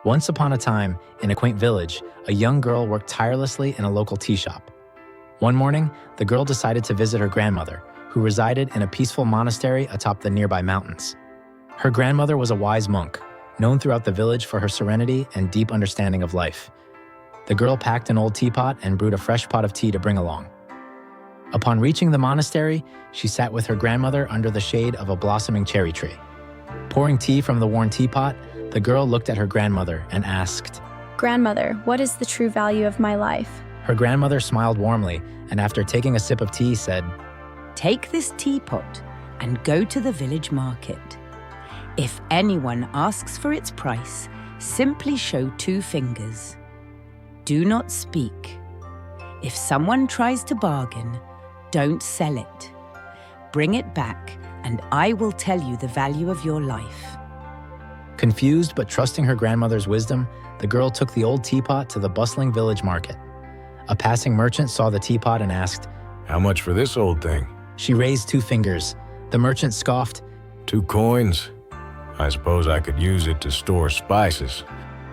Once upon a time, in a quaint village, a young girl worked tirelessly in a local tea shop. One morning, the girl decided to visit her grandmother, who resided in a peaceful monastery atop the nearby mountains. Her grandmother was a wise monk, known throughout the village for her serenity and deep understanding of life. The girl packed an old teapot and brewed a fresh pot of tea to bring along. Upon reaching the monastery, she sat with her grandmother under the shade of a blossoming cherry tree. Pouring tea from the worn teapot, the girl looked at her grandmother and asked, "Grandmother, what is the true value of my life?" Her grandmother smiled warmly and after taking a sip of tea said, "Take this teapot and go to the village market. If anyone asks for its price, simply show 2 fingers. Do not speak. If someone tries to bargain, don't sell it. Bring it back and I will tell you the value of your life." Confused but trusting her grandmother's wisdom, the girl took the old teapot to the bustling village market. A passing merchant saw the teapot and asked, "How much for this old thing?" She raised 2 fingers. The merchant scoffed, 2 coins? I suppose I could use it to store spices.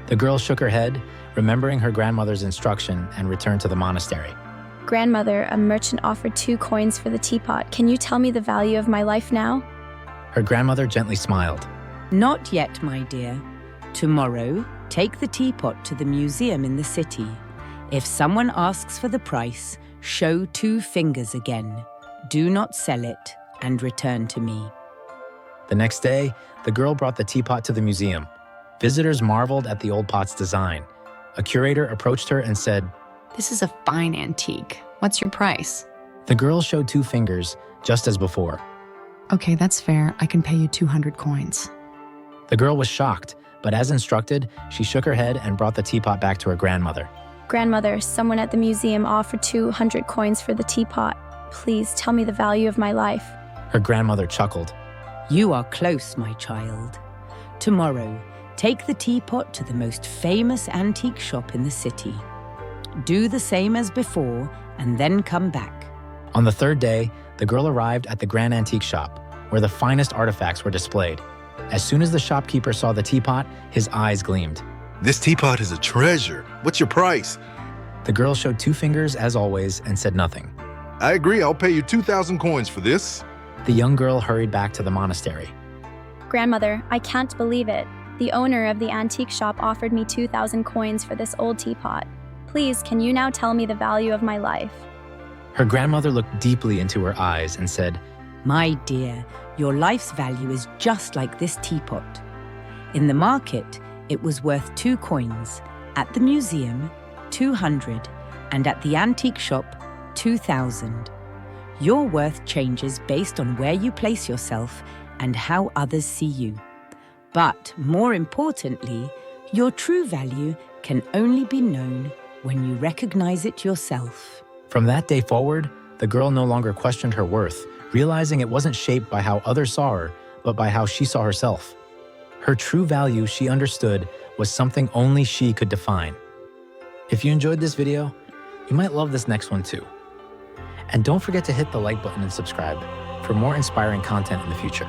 The girl shook her head, remembering her grandmother's instruction, and returned to the monastery. "Grandmother, a merchant offered 2 coins for the teapot. Can you tell me the value of my life now?" Her grandmother gently smiled. "Not yet, my dear. Tomorrow, take the teapot to the museum in the city. If someone asks for the price, show 2 fingers again. Do not sell it and return to me." The next day, the girl brought the teapot to the museum. Visitors marveled at the old pot's design. A curator approached her and said, "This is a fine antique. What's your price?" The girl showed 2 fingers, just as before. "Okay, that's fair. I can pay you 200 coins. The girl was shocked, but as instructed, she shook her head and brought the teapot back to her grandmother. "Grandmother, someone at the museum offered 200 coins for the teapot. Please tell me the value of my life." Her grandmother chuckled. "You are close, my child. Tomorrow, take the teapot to the most famous antique shop in the city. Do the same as before and then come back." On the 3rd day, the girl arrived at the grand antique shop, where the finest artifacts were displayed. As soon as the shopkeeper saw the teapot, his eyes gleamed. "This teapot is a treasure. What's your price?" The girl showed 2 fingers as always and said nothing. "I agree, I'll pay you 2,000 coins for this." The young girl hurried back to the monastery. "Grandmother, I can't believe it. The owner of the antique shop offered me 2,000 coins for this old teapot. Please, can you now tell me the value of my life?" Her grandmother looked deeply into her eyes and said, "My dear, your life's value is just like this teapot. In the market, it was worth 2 coins. At the museum, 200, and at the antique shop, 2,000. Your worth changes based on where you place yourself and how others see you. But more importantly, your true value can only be known when you recognize it yourself." From that day forward, the girl no longer questioned her worth, realizing it wasn't shaped by how others saw her, but by how she saw herself. Her true value, she understood, was something only she could define. If you enjoyed this video, you might love this next one too. And don't forget to hit the like button and subscribe for more inspiring content in the future.